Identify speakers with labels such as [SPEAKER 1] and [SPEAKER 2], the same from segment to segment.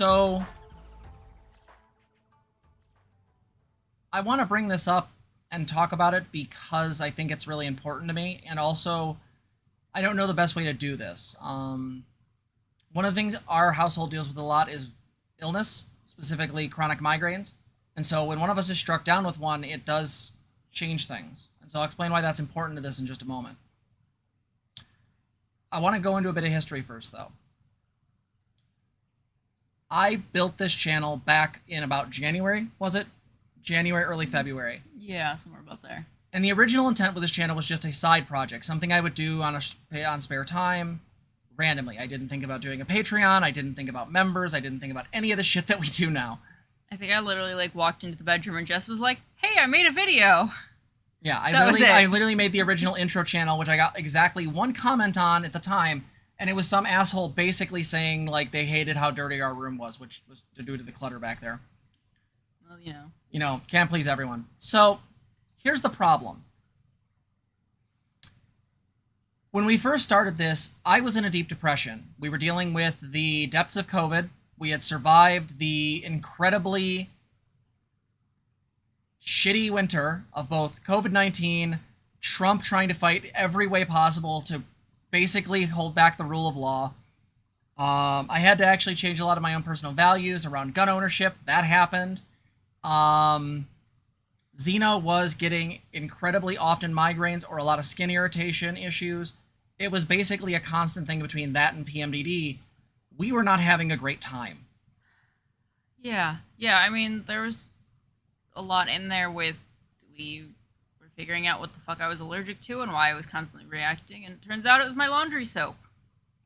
[SPEAKER 1] So I want to bring this up and talk about it because I think it's really important to me, and also I don't know the best way to do this. One of the things our household deals with a lot is illness, specifically chronic migraines. And so when one of us is struck down with one, it does change things. And so I'll explain why that's important to this in just a moment. I want to go into a bit of history first, though. I built this channel back in about January, was it? January, early February.
[SPEAKER 2] Yeah, somewhere about there.
[SPEAKER 1] And the original intent with this channel was just a side project, something I would do on spare time, randomly. I didn't think about doing a Patreon. I didn't think about members. I didn't think about any of the shit that we do now.
[SPEAKER 2] I think I literally walked into the bedroom and Jess was like, "Hey, I made a video."
[SPEAKER 1] Yeah, I literally made the original intro channel, which I got exactly one comment on at the time, and it was some asshole basically saying like they hated how dirty our room was, which was due to the clutter back there.
[SPEAKER 2] Well,
[SPEAKER 1] can't please everyone. So here's the problem. When we first started this, I was in a deep depression. We were dealing with the depths of COVID. We had survived the incredibly shitty winter of both COVID-19, Trump trying to fight every way possible to basically hold back the rule of law. I had to actually change a lot of my own personal values around gun ownership. That happened. Zeno was getting incredibly often migraines or a lot of skin irritation issues. It was basically a constant thing between that and PMDD. We were not having a great time.
[SPEAKER 2] Yeah. I mean, there was a lot in there with we were figuring out what the fuck I was allergic to and why I was constantly reacting, and it turns out it was my laundry soap.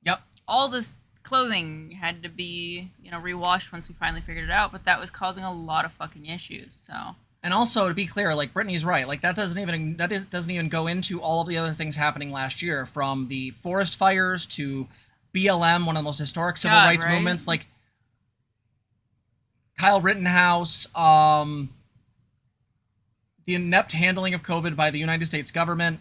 [SPEAKER 1] Yep.
[SPEAKER 2] All this clothing had to be, rewashed once we finally figured it out, but that was causing a lot of fucking issues, so...
[SPEAKER 1] And also, to be clear, Brittany's right. That doesn't even go into all of the other things happening last year, from the forest fires to BLM, one of the most historic civil rights movements. Kyle Rittenhouse, the inept handling of COVID by the United States government,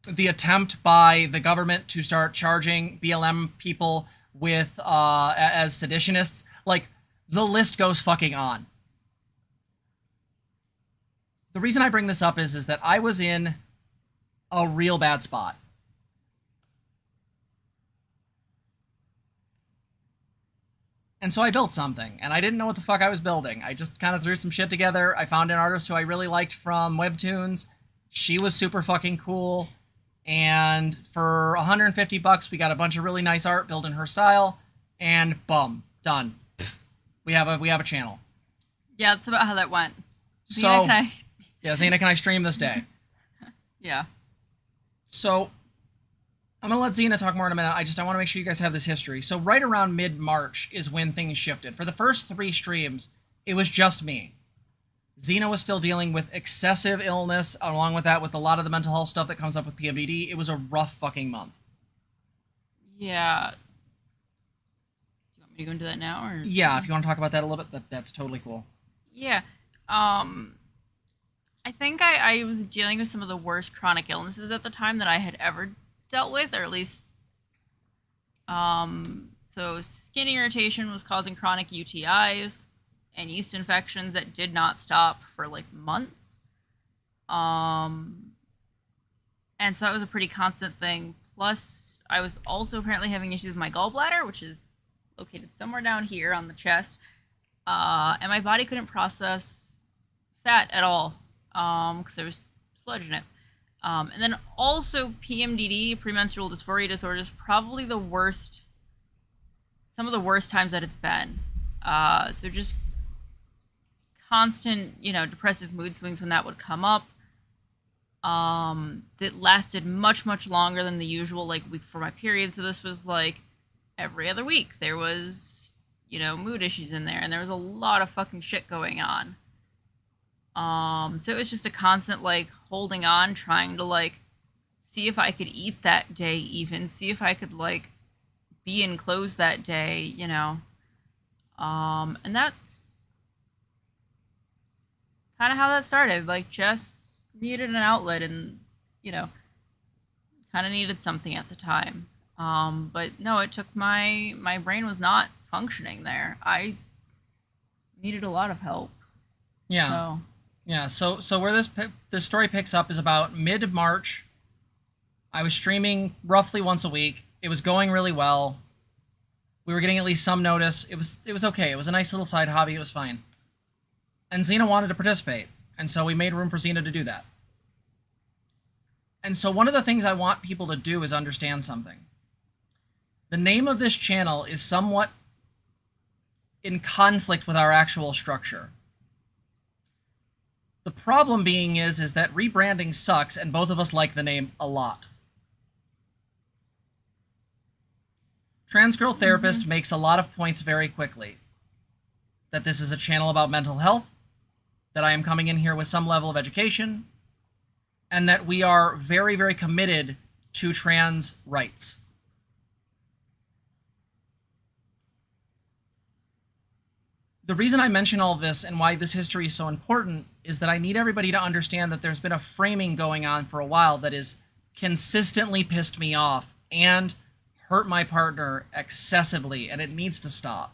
[SPEAKER 1] the attempt by the government to start charging BLM people with as seditionists. The list goes fucking on. The reason I bring this up is that I was in a real bad spot. And so I built something, and I didn't know what the fuck I was building. I just kind of threw some shit together. I found an artist who I really liked from Webtoons. She was super fucking cool. And for $150, we got a bunch of really nice art built in her style, and boom, done. We have a channel.
[SPEAKER 2] Yeah, that's about how that went.
[SPEAKER 1] Zena, can I stream this day?
[SPEAKER 2] Yeah.
[SPEAKER 1] So, I'm going to let Zena talk more in a minute. I want to make sure you guys have this history. So, right around mid-March is when things shifted. For the first 3 streams, it was just me. Zena was still dealing with excessive illness, along with that, with a lot of the mental health stuff that comes up with PMDD. It was a rough fucking month.
[SPEAKER 2] Yeah. Do you want me to go into that now? Or?
[SPEAKER 1] Yeah, if you want to talk about that a little bit, that's totally cool.
[SPEAKER 2] Yeah. I think I was dealing with some of the worst chronic illnesses at the time that I had ever dealt with, or at least, so skin irritation was causing chronic UTIs and yeast infections that did not stop for months. And so that was a pretty constant thing. Plus, I was also apparently having issues with my gallbladder, which is located somewhere down here on the chest. And my body couldn't process fat at all, because there was sludge in it. And then also PMDD, premenstrual dysphoria disorder, is probably some of the worst times that it's been. So just constant, depressive mood swings when that would come up. That lasted much, much longer than the usual, week before my period. So this was every other week. There was, mood issues in there, and there was a lot of fucking shit going on. So it was just a constant, holding on, trying to, see if I could eat that day even, see if I could, be in clothes that day, and that's kind of how that started. Jess needed an outlet and, kind of needed something at the time. But no, it took my brain was not functioning there. I needed a lot of help.
[SPEAKER 1] Yeah.
[SPEAKER 2] So.
[SPEAKER 1] Yeah. So where this story picks up is about mid-March. I was streaming roughly once a week. It was going really well. We were getting at least some notice. It was okay. It was a nice little side hobby. It was fine. And Zena wanted to participate, and so we made room for Zena to do that. And so one of the things I want people to do is understand something. The name of this channel is somewhat in conflict with our actual structure. The problem being is that rebranding sucks, and both of us like the name a lot. Trans Girl Therapist makes a lot of points very quickly. That this is a channel about mental health, that I am coming in here with some level of education, and that we are very, very committed to trans rights. The reason I mention all this and why this history is so important is that I need everybody to understand that there's been a framing going on for a while that has consistently pissed me off and hurt my partner excessively, and it needs to stop.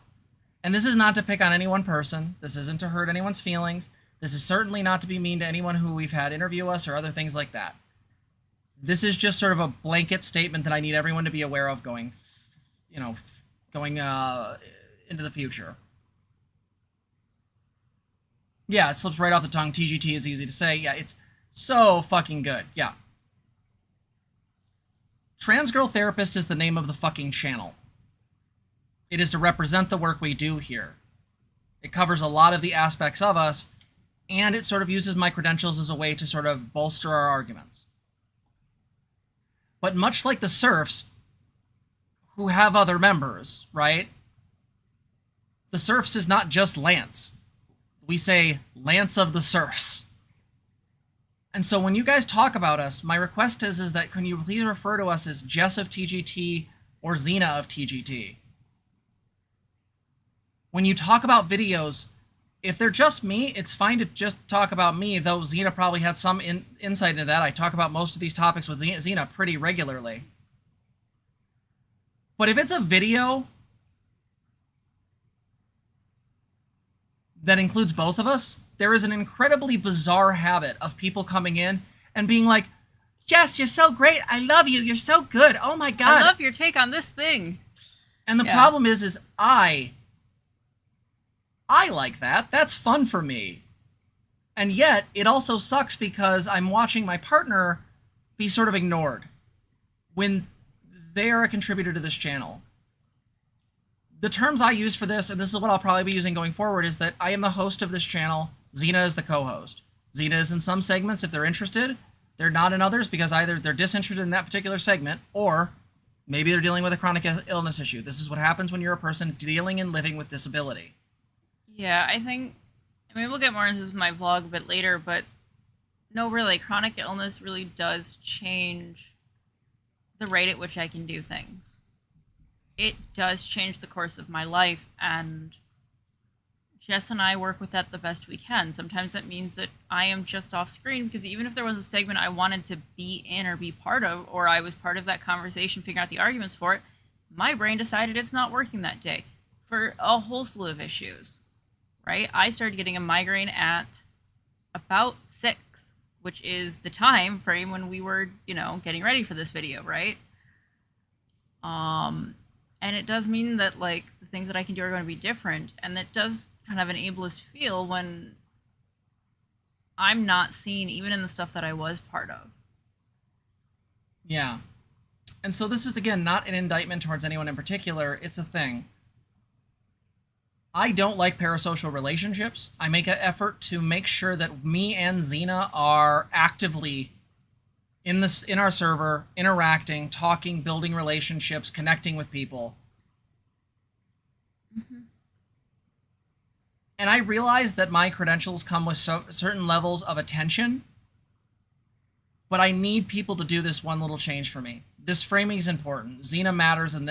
[SPEAKER 1] And this is not to pick on any one person. This isn't to hurt anyone's feelings. This is certainly not to be mean to anyone who we've had interview us or other things like that. This is just sort of a blanket statement that I need everyone to be aware of going into the future. Yeah, it slips right off the tongue. TGT is easy to say. Yeah, it's so fucking good. Yeah. Trans Girl Therapist is the name of the fucking channel. It is to represent the work we do here. It covers a lot of the aspects of us, and it sort of uses my credentials as a way to sort of bolster our arguments. But much like the serfs, who have other members, right? The serfs is not just Lance. We say Lance of the Serfs. And so when you guys talk about us, my request is that can you please refer to us as Jess of TGT or Zena of TGT? When you talk about videos, if they're just me, it's fine to just talk about me, though Zena probably had some insight into that. I talk about most of these topics with Zena pretty regularly. But if it's a video that includes both of us, there is an incredibly bizarre habit of people coming in and being like, Jess, you're so great. I love you. You're so good. Oh my God.
[SPEAKER 2] I love your take on this thing.
[SPEAKER 1] And the problem is I like that. That's fun for me. And yet it also sucks because I'm watching my partner be sort of ignored when they are a contributor to this channel. The terms I use for this, and this is what I'll probably be using going forward, is that I am the host of this channel. Zena is the co-host. Zena is in some segments if they're interested. They're not in others because either they're disinterested in that particular segment or maybe they're dealing with a chronic illness issue. This is what happens when you're a person dealing and living with disability.
[SPEAKER 2] Yeah, I mean, we'll get more into this in my vlog a bit later, but no, really, chronic illness really does change the rate at which I can do things. It does change the course of my life, and Jess and I work with that the best we can. Sometimes that means that I am just off screen, because even if there was a segment I wanted to be in or be part of, or I was part of that conversation, figuring out the arguments for it, my brain decided it's not working that day for a whole slew of issues, right? I started getting a migraine at about 6, which is the time frame when we were, getting ready for this video, right? And it does mean that, the things that I can do are going to be different. And it does kind of an ableist feel when I'm not seen, even in the stuff that I was part of.
[SPEAKER 1] Yeah. And so this is, again, not an indictment towards anyone in particular. It's a thing. I don't like parasocial relationships. I make an effort to make sure that me and Zena are actively in our server, interacting, talking, building relationships, connecting with people.
[SPEAKER 2] Mm-hmm.
[SPEAKER 1] And I realize that my credentials come with certain levels of attention, but I need people to do this one little change for me. This framing is important. Zena matters, and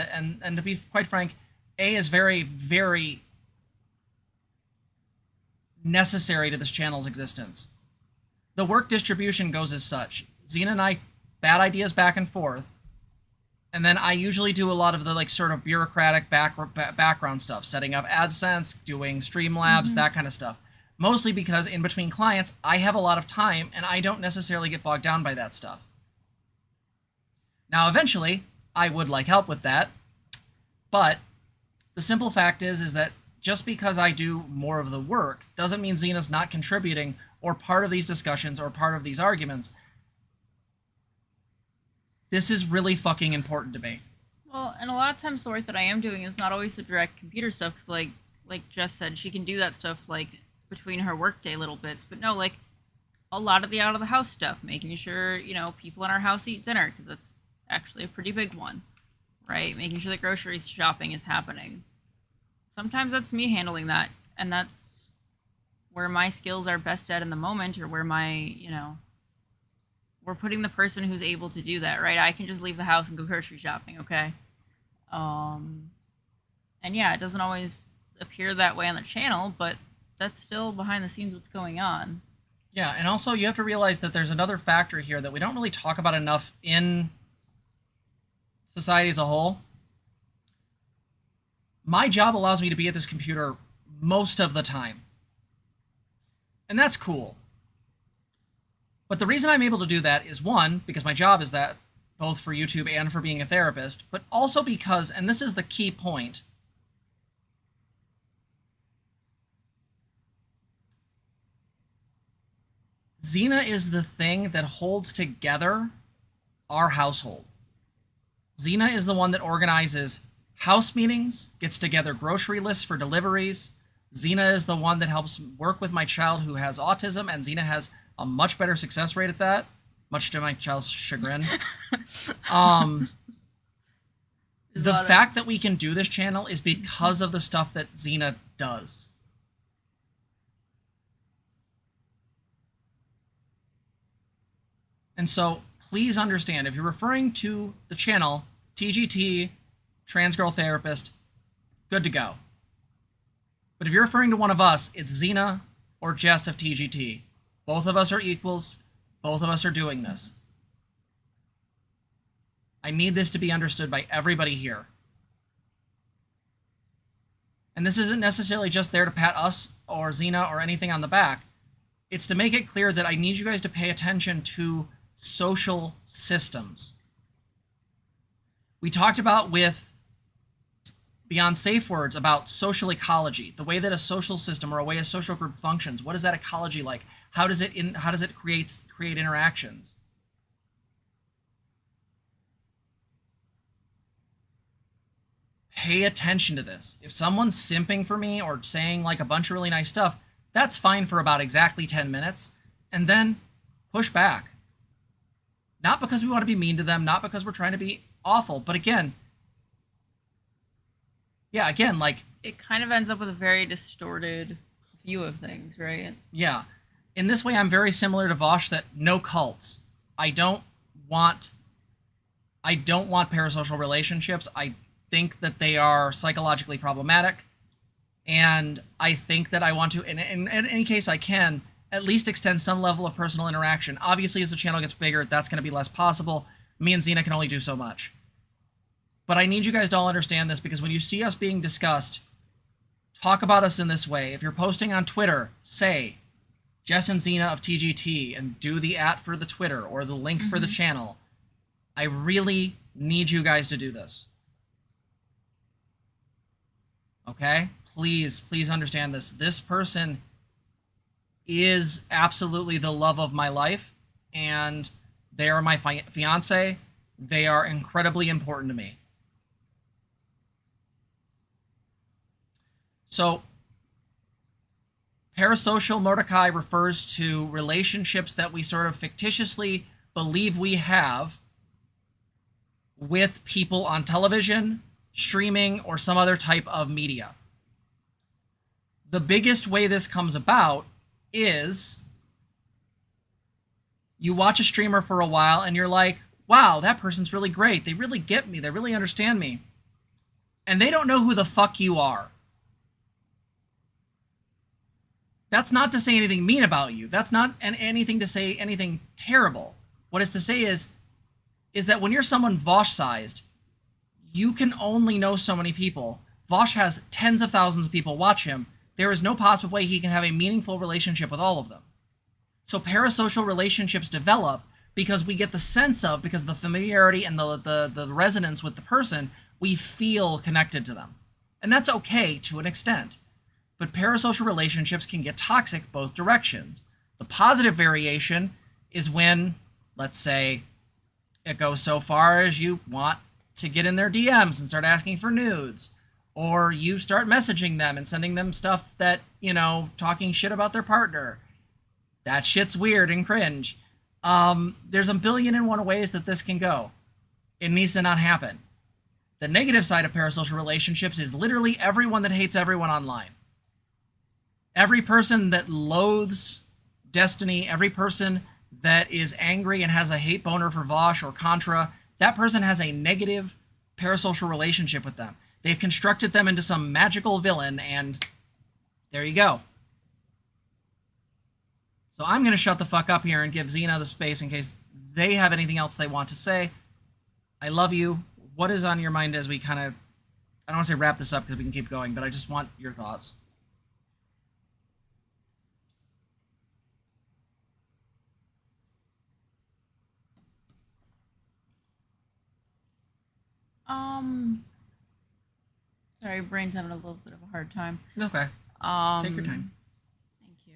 [SPEAKER 1] to be quite frank, A is very, very necessary to this channel's existence. The work distribution goes as such. Zena and I bat ideas back and forth. And then I usually do a lot of the like sort of bureaucratic background stuff, setting up AdSense, doing Streamlabs, that kind of stuff. Mostly because in between clients, I have a lot of time and I don't necessarily get bogged down by that stuff. Now, eventually, I would like help with that, but the simple fact is that just because I do more of the work doesn't mean Zena's not contributing or part of these discussions or part of these arguments. This is really fucking important to me.
[SPEAKER 2] Well, and a lot of times the work that I am doing is not always the direct computer stuff, because like Jess said, she can do that stuff like between her workday little bits, but no, like a lot of the out of the house stuff, making sure, you know, people in our house eat dinner, because that's actually a pretty big one, right? Making sure that grocery shopping is happening. Sometimes that's me handling that, and that's where my skills are best at in the moment, or where my, you know, we're putting the person who's able to do that, right? I can just leave the house and go grocery shopping, okay? And yeah, it doesn't always appear that way on the channel, but that's still behind the scenes what's going on.
[SPEAKER 1] Yeah, and also you have to realize that there's another factor here that we don't really talk about enough in society as a whole. My job allows me to be at this computer most of the time. And that's cool. But the reason I'm able to do that is, one, because my job is that, both for YouTube and for being a therapist, but also because, and this is the key point, Zena is the thing that holds together our household. Zena is the one that organizes house meetings, gets together grocery lists for deliveries. Zena is the one that helps work with my child who has autism, and Zena has a much better success rate at that, much to my child's chagrin. The fact that we can do this channel is because of the stuff that Zena does. And so please understand, if you're referring to the channel, TGT, Trans Girl Therapist, good to go. But if you're referring to one of us, it's Zena or Jess of TGT. Both of us are equals. Both of us are doing this. I need this to be understood by everybody here. And this isn't necessarily just there to pat us or Zena or anything on the back. It's to make it clear that I need you guys to pay attention to social systems. We talked about with Beyond Safe Words about social ecology, the way that a social system or a way a social group functions. What is that ecology like? How does it create interactions? Pay attention to this. If someone's simping for me or saying like a bunch of really nice stuff, that's fine for about exactly 10 minutes, and then push back. Not because we want to be mean to them, not because we're trying to be awful, but again, like...
[SPEAKER 2] It kind of ends up with a very distorted view of things, right?
[SPEAKER 1] Yeah. In this way, I'm very similar to Vosh, that no cults. I don't want parasocial relationships. I think that they are psychologically problematic, and I think that I want to, in any case I can, at least extend some level of personal interaction. Obviously, as the channel gets bigger, that's going to be less possible. Me and Zena can only do so much. But I need you guys to all understand this, because when you see us being discussed, talk about us in this way. If you're posting on Twitter, say Jess and Zena of TGT and do the @ for the Twitter or the link for the channel. I really need you guys to do this. Okay? Please understand this. This person is absolutely the love of my life, and they are my fiance. They are incredibly important to me. So, parasocial Mordecai refers to relationships that we sort of fictitiously believe we have with people on television, streaming, or some other type of media. The biggest way this comes about is you watch a streamer for a while and you're like, wow, that person's really great. They really get me. They really understand me. And they don't know who the fuck you are. That's not to say anything mean about you. That's not anything to say anything terrible. What it's to say is that when you're someone Vosh-sized, you can only know so many people. Vosh has tens of thousands of people watch him. There is no possible way he can have a meaningful relationship with all of them. So parasocial relationships develop because we get the sense of, because of the familiarity and the resonance with the person, we feel connected to them. And that's okay to an extent. But parasocial relationships can get toxic both directions. The positive variation is when, let's say, it goes so far as you want to get in their DMs and start asking for nudes. Or you start messaging them and sending them stuff that, you know, talking shit about their partner. That shit's weird and cringe. There's a billion and one ways that this can go. It needs to not happen. The negative side of parasocial relationships is literally everyone that hates everyone online. Every person that loathes Destiny, every person that is angry and has a hate boner for Vosh or Contra, that person has a negative parasocial relationship with them. They've constructed them into some magical villain, and there you go. So I'm going to shut the fuck up here and give Zena the space in case they have anything else they want to say. I love you. What is on your mind as we kind of, I don't want to say wrap this up because we can keep going, but I just want your thoughts.
[SPEAKER 2] Sorry, brain's having a little bit of a hard time.
[SPEAKER 1] Okay. Take your time.
[SPEAKER 2] Thank you.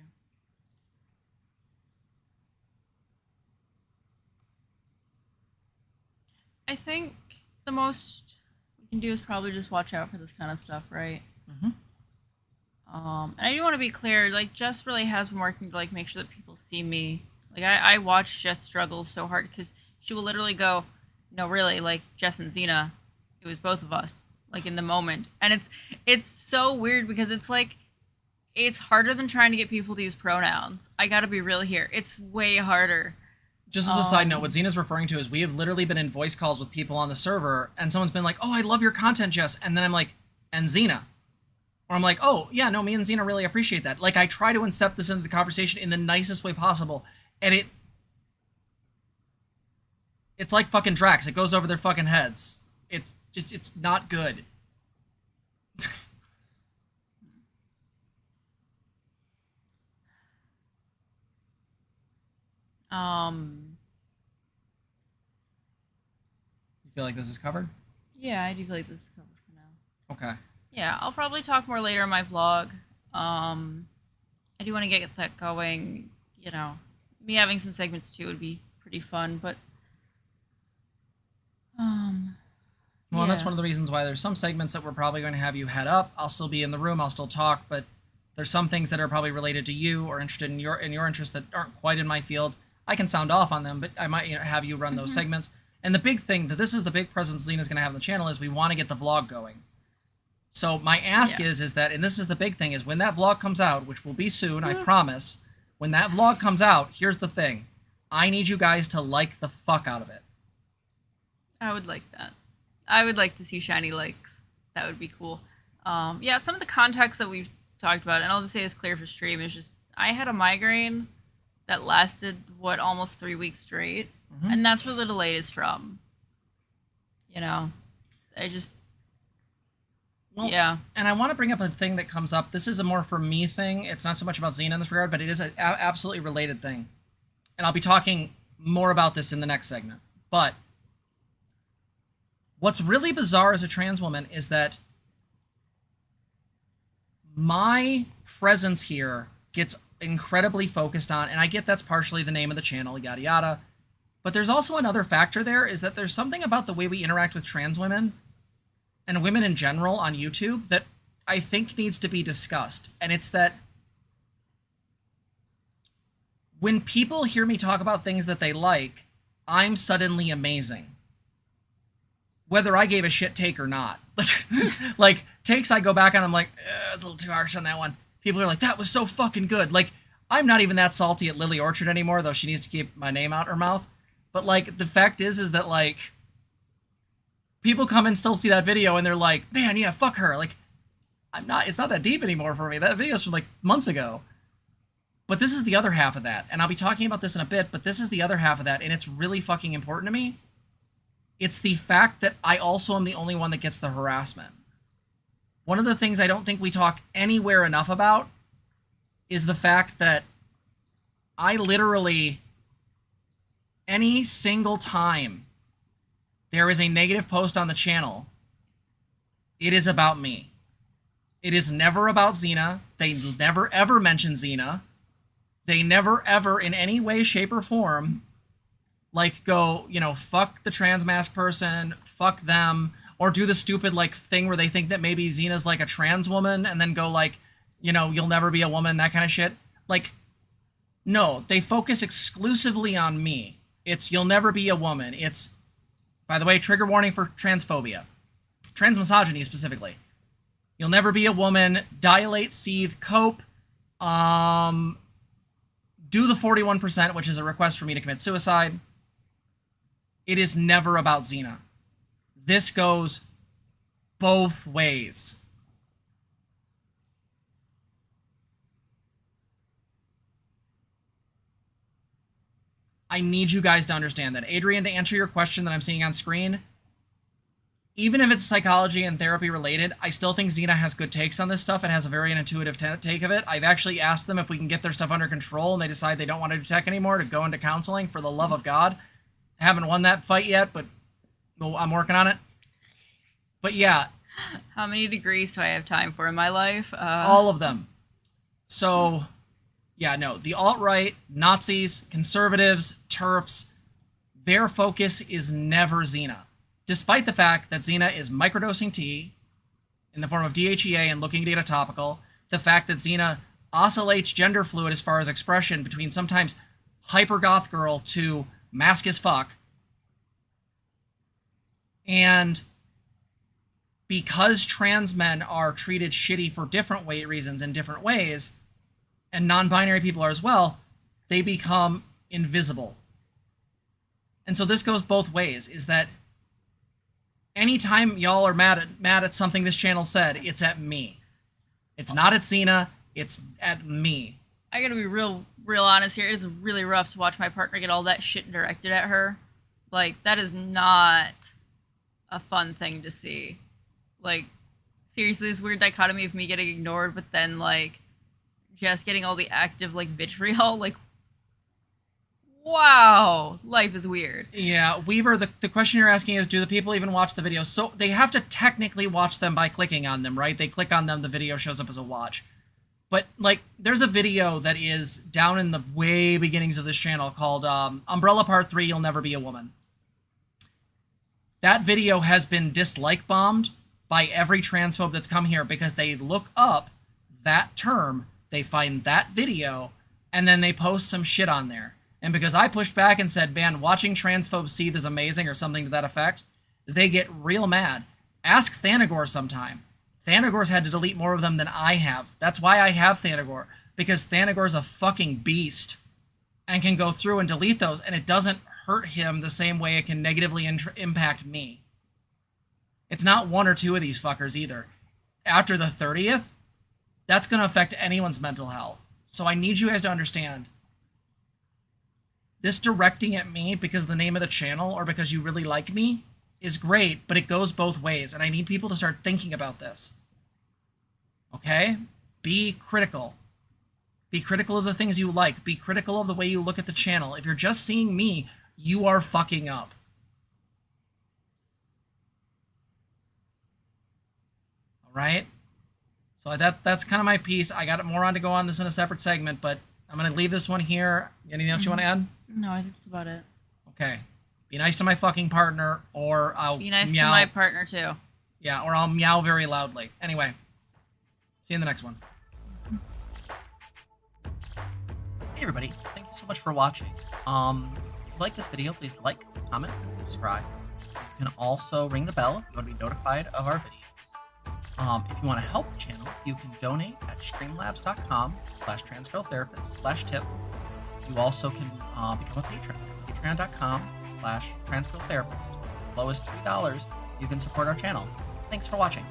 [SPEAKER 2] I think the most we can do is probably just watch out for this kind of stuff, right?
[SPEAKER 1] Mm-hmm.
[SPEAKER 2] And I do want to be clear, like, Jess really has been working to, like, make sure that people see me. Like, I watch Jess struggle so hard because she will literally go, no, really, like, Jess and Zena, it was both of us, like, in the moment. And it's so weird because it's, like, it's harder than trying to get people to use pronouns. I gotta be real here. It's way harder.
[SPEAKER 1] Just as a side note, what Zena's referring to is we have literally been in voice calls with people on the server, and someone's been like, oh, I love your content, Jess. And then I'm like, and Zena. Or I'm like, oh, yeah, no, me and Zena really appreciate that. Like, I try to incept this into the conversation in the nicest way possible, and it's like fucking Drax. It goes over their fucking heads. It's not good. You feel like this is covered?
[SPEAKER 2] Yeah, I do feel like this is covered for now.
[SPEAKER 1] Okay.
[SPEAKER 2] Yeah, I'll probably talk more later in my vlog. I do want to get that going. You know, me having some segments too would be pretty fun, but
[SPEAKER 1] well,
[SPEAKER 2] yeah.
[SPEAKER 1] That's one of the reasons why there's some segments that we're probably going to have you head up. I'll still be in the room, I'll still talk, but there's some things that are probably related to you or interested in your interests that aren't quite in my field. I can sound off on them, but I might have you run those segments. And the big thing that this is the big presence Zena's going to have on the channel is we want to get the vlog going. So my ask is that, and this is the big thing, is when that vlog comes out, which will be soon, I promise, when that vlog comes out, here's the thing. I need you guys to like the fuck out of it.
[SPEAKER 2] I would like that. I would like to see shiny likes. That would be cool. Yeah, some of the context that we've talked about, and I'll just say this clear for stream, is just I had a migraine that lasted, almost 3 weeks straight. Mm-hmm. And that's where the delay is from. You know,
[SPEAKER 1] Well,
[SPEAKER 2] yeah.
[SPEAKER 1] And I want to bring up a thing that comes up. This is a more for me thing. It's not so much about Zena in this regard, but it is an absolutely related thing. And I'll be talking more about this in the next segment. But what's really bizarre as a trans woman is that my presence here gets incredibly focused on, and I get that's partially the name of the channel, yada yada, but there's also another factor there, is that there's something about the way we interact with trans women and women in general on YouTube that I think needs to be discussed. And it's that when people hear me talk about things that they like, I'm suddenly amazing. Whether I gave a shit take or not. Like, takes I go back on, I'm like, it's a little too harsh on that one. People are like, that was so fucking good. Like, I'm not even that salty at Lily Orchard anymore, though she needs to keep my name out her mouth. But, like, the fact is that, like, people come and still see that video and they're like, man, yeah, fuck her. Like, it's not that deep anymore for me. That video's from, like, months ago. But this is the other half of that. And I'll be talking about this in a bit, but this is the other half of that, and it's really fucking important to me. It's the fact that I also am the only one that gets the harassment. One of the things I don't think we talk anywhere enough about is the fact that I literally, any single time there is a negative post on the channel, it is about me. It is never about Zena. They never ever mention Zena. They never ever in any way, shape, or form like go, you know, fuck the trans mask person, fuck them, or do the stupid like thing where they think that maybe Zena's like a trans woman and then go like, you know, you'll never be a woman, that kind of shit. Like, no, they focus exclusively on me. It's you'll never be a woman. It's, by the way, trigger warning for transphobia. Transmisogyny specifically. You'll never be a woman, dilate, seethe, cope, do the 41%, which is a request for me to commit suicide. It is never about Zena. This goes both ways. I need you guys to understand that. Adrian, to answer your question that I'm seeing on screen, even if it's psychology and therapy related, I still think Zena has good takes on this stuff and has a very intuitive take of it. I've actually asked them if we can get their stuff under control and they decide they don't want to do tech anymore to go into counseling, for the love of God. I haven't won that fight yet, but I'm working on it. But yeah.
[SPEAKER 2] How many degrees do I have time for in my life?
[SPEAKER 1] All of them. So, yeah, no, the alt-right, Nazis, conservatives, TERFs, their focus is never Zena. Despite the fact that Zena is microdosing tea in the form of DHEA and looking to get a topical, the fact that Zena oscillates gender fluid as far as expression between sometimes hyper goth girl to mask as fuck, and because trans men are treated shitty for different reasons in different ways, and non-binary people are as well, they become invisible. And so this goes both ways, is that anytime y'all are mad at something this channel said, it's at me. It's not at Zena, it's at me.
[SPEAKER 2] I gotta be real honest here. It is really rough to watch my partner get all that shit directed at her. Like, that is not a fun thing to see. Like, seriously, this weird dichotomy of me getting ignored, but then, like, Jess getting all the active, like, vitriol. Like, wow, life is weird.
[SPEAKER 1] Yeah, Weaver, the question you're asking is, do the people even watch the videos? So they have to technically watch them by clicking on them, right? They click on them, the video shows up as a watch. But, like, there's a video that is down in the way beginnings of this channel called Umbrella Part 3, You'll Never Be a Woman. That video has been dislike bombed by every transphobe that's come here because they look up that term, they find that video, and then they post some shit on there. And because I pushed back and said, man, watching transphobes seethe is amazing, or something to that effect, they get real mad. Ask Thanagor sometime. Thanagor's had to delete more of them than I have. That's why I have Thanagor, because Thanagor's a fucking beast and can go through and delete those, and it doesn't hurt him the same way it can negatively impact me. It's not one or two of these fuckers either. After the 30th, that's going to affect anyone's mental health. So I need you guys to understand, this directing at me because of the name of the channel or because you really like me is great, but it goes both ways, and I need people to start thinking about this. Okay? Be critical. Be critical of the things you like. Be critical of the way you look at the channel. If you're just seeing me, you are fucking up. All right? So that's kind of my piece. I got more on to go on this in a separate segment, but I'm going to leave this one here. Anything else you want to add?
[SPEAKER 2] No, I think that's about it.
[SPEAKER 1] Okay. Be nice to my fucking partner, or I'll
[SPEAKER 2] Be nice
[SPEAKER 1] meow.
[SPEAKER 2] to my partner, too.
[SPEAKER 1] Yeah, or I'll meow very loudly. Anyway, see you in the next one. Hey everybody, thank you so much for watching. If you like this video, please like, comment, and subscribe. You can also ring the bell if you want to be notified of our videos. If you want to help the channel, you can donate at streamlabs.com/transgirltherapist/tip. You also can become a patron at patreon.com/transgirltherapist. As low as $3, you can support our channel. Thanks for watching.